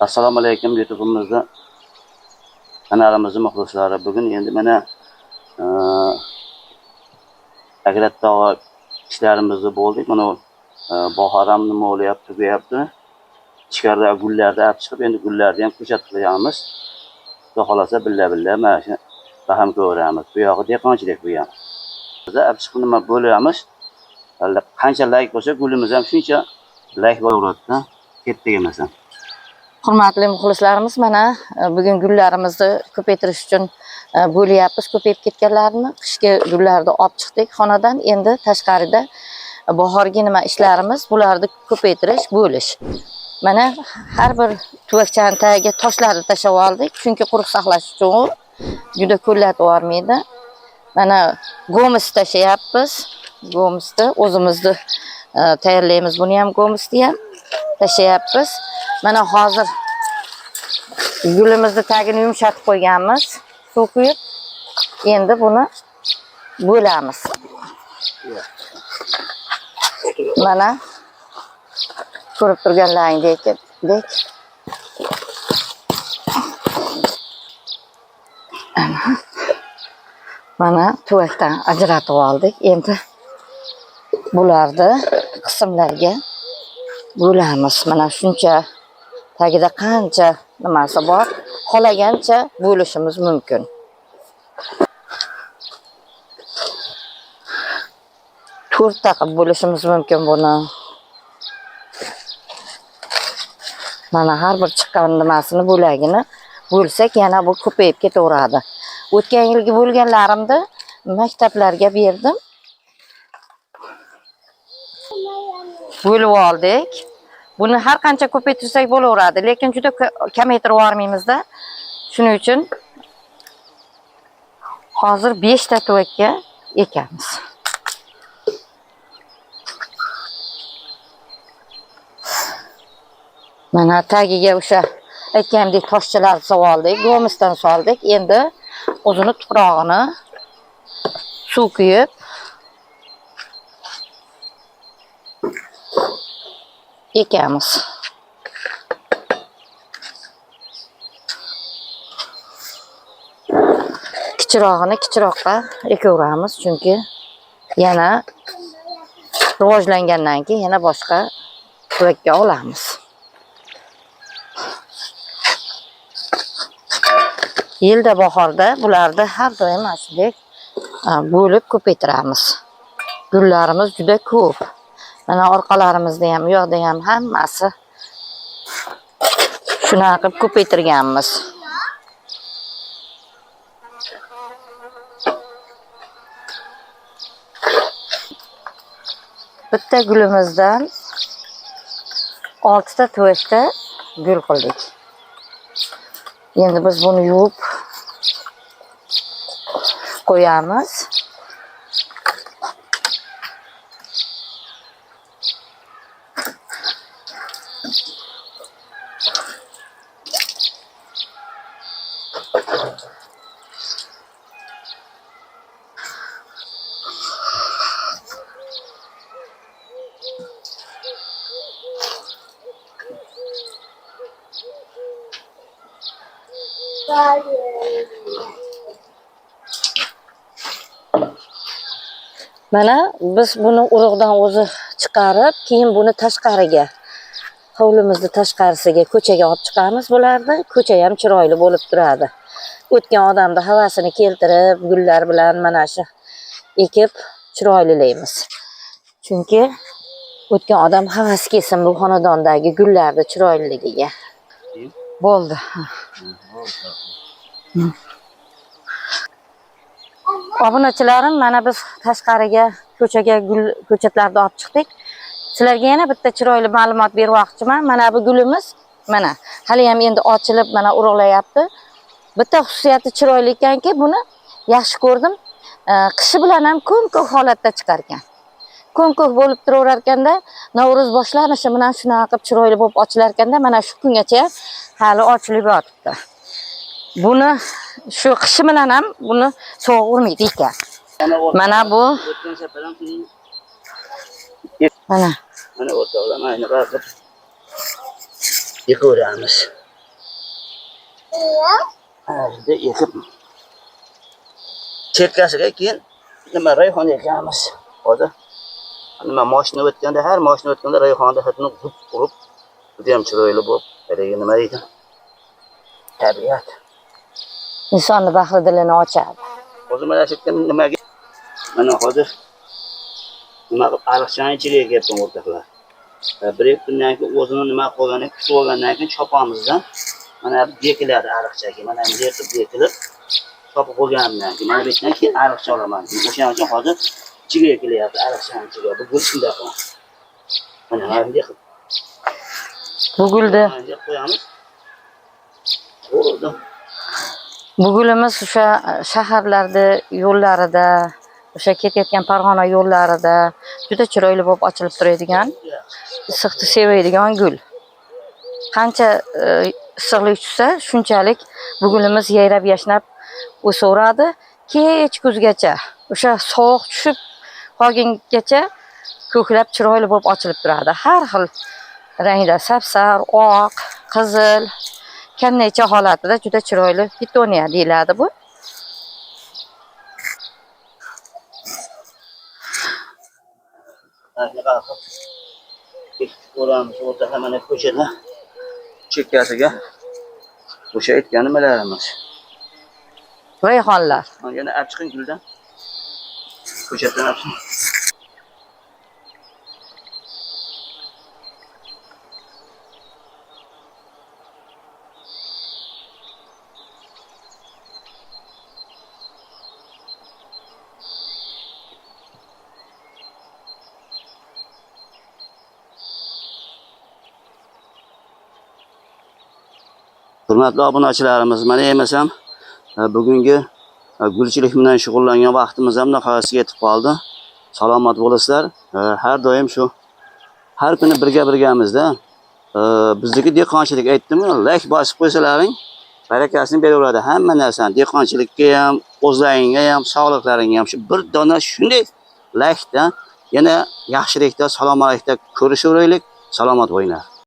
Assalomu alaykum YouTube'imizda kanalimizning muxlislari. Bugun endi mana agratda ishlarimizni bo'ldik. Mana bahor ham nima bo'lyapti, tugayapti. Ichkarida gullarni olib chiqib, endi gullarni ham ko'chat qilamiz. Xudo xolasa billa mana shu baham ko'ramiz. Bu yog'i dehqonchilik bu ham. Biz olib chiqib nima bo'layamiz? Qancha layk bo'lsa, gulimiz ham shuncha layk bo'laveradi-da. Ketdik emasam. Hurmatli muxlislarimiz, mana bugun gullarimizni ko'paytirish uchun bo'lyapmiz. Ko'payib ketganlarini qishki gullarni olib chiqdik xonadan. Endi tashqarida bahorgi nima ishlarimiz, bularni ko'paytirish, bo'lish. Mana har bir tuvakchaning tagiga toshlarni tashlab oldik, chunki quruq saqlash uchun juda qo'llatib yubormaydi. Mana go'mis tashlayapmiz. Go'misni o'zimizni tayyorlaymiz. Buni ham go'misni ham tashlayapmiz. Mana hozir gulimizni tagini yumshatib qo'yganmiz. Suv quyib, endi buni bo'lamiz. Mana ko'rib turganlaringdek mana tuvakdan ajratib oldik. Endi bularni qismlarga bo'lamiz. Mana shuncha tagida qancha nimasi bor, xolagancha bo'lishimiz mumkin. To'rtta qilib bo'lishimiz mumkin buni. Mana har bir chiqqan nimasini bo'lagini bo'lsak, yana bu ko'payib ketaveradi. O'tgan yilgi bo'lganlarimni maktablarga berdim. Bo'lib oldik. Buni har qancha ko'paytirsak bo'laveradi, lekin juda kamaytirib yubormaymiz-da. Shuning uchun hozir 5 ta tuvakka ekamiz. Mana tagiga o'sha aytgandek toshchalarni soldik, go'misdan soldik. Endi o'zini tuprog'ini suv quyib ekamiz. Kichirog'ini kichiroqqa ekaveramiz, chunki yana rivojlangandan keyin yana boshqa tuvakka olamiz. Yilda bahorda bularni har doim shunday bo'lib ko'paytiramiz. Gullarimiz juda ko'p. Mana orqalarimizda ham, u yoqda ham hammasi shunaqa qilib ko'paytirganmiz. Bitta gulimizdan 6 ta tuvakda gul qildik. Endi biz buni yuvib qo'yamiz. Mana biz buni urug'dan o'zi chiqarib, keyin buni tashqariga, hovlimizni tashqarisiga, ko'chaga olib chiqamiz bularni. Ko'cha ham chiroyli bo'lib turadi. O'tgan odamda havasini keltirib, gullar bilan mana shu ekib chiroylilaymiz. Chunki o'tgan odam havas kelsin bu xonadondagi gullarni chiroyliligiga. Bo'ldi. Obunachilarim, mana biz tashqariga, ko'chaga gul ko'chatlarni olib chiqdik. Sizlarga yana bitta chiroyli ma'lumot bermoqchiman. Mana bu gulimiz, mana hali ham endi ochilib, mana urug'layapti. Bitta xususiyati chiroyli ekanki, buni yaxshi ko'rdim. Qishi bilan ham ko'm-ko'k holatda chiqar ekan. Ko'm-ko'k bo'lib turaverar ekanda, Navro'z boshlanishi bilan shunaqa qilib chiroyli bo'lib ochilar ekanda, mana shu kungacha hali ochilib yotibdi. Buni shu qishi bilan ham buni sovuq urmaydi ekan. Mana bu mana o'rtoqlar, ayni qilib yıkıveramiz. Endi ekib chekkasiga keyin nima rayhon ekamiz. Hozir nima mashina o'tganda, har mashina o'tganda rayhonni hidini urib, juda ham chiroyli bo'lib, haligi nima deydi? Tabiat. insonni baxtli dilini ochadi. Hozir mana shu yerdan nimaga mana hozir nima qilib ariqchani ichiga keldim o'rtoqlar. Bir ikki kundan keyin o'zini nima qilganini kutib olgandan keyin chopamizdan mana bu bekiladi ariqchaga. Mana bu yerda bekilib chopib olganimdan keyin mana bu yerdan keyin ariqcha olaman. O'shaning uchun hozir ichiga kelyapti ariqchani ichiga. Bu gul shunday qilib. Mana bunday qilib. Bu gulni qo'yamiz. Bo'ldi. bu gulimiz o'sha shaharlarda yo'llarida, o'sha ketayotgan Farg'ona yo'llarida juda chiroyli bo'lib ochilib turadigan, issiqni sevadigan gul. Qancha issiqlik tushsa, shunchalik bu gulimiz yayrab yashnab o'saveradi. Kech kuzgacha, o'sha sovuq tushib qolgungacha ko'klab chiroyli bo'lib ochilib turadi. Har xil rangda, sapsar, oq, qizil, kannecha holatida juda chiroyli pitoniya deyiladi bu. Ko'ramiz o'rtaga mana ko'chada chekkasiga o'sha aytgan nimalarimiz. Rayhonlar. Yana olib chiqing guldan. Ko'chatdan olib chiqing. Hurmatli obunachilarimiz, mana emasam bugungi gulchilik bilan shug'ullangan vaqtimiz ham nihoyasiga yetib qoldi. Salomat bo'lasizlar. Har doim shu har kuni birgamizda. Bizdagi dehqonchilik aytdim-ku, lak bosib qo'ysalaring, barakasini beraveradi hamma narsani. Dehqonchilikka ham, o'zlaringga ham, sog'liqlaringga ham shu bir dona shunday lakda yana yaxshilikda, salomatlikda ko'rishaveraylik. Salomat bo'linglar.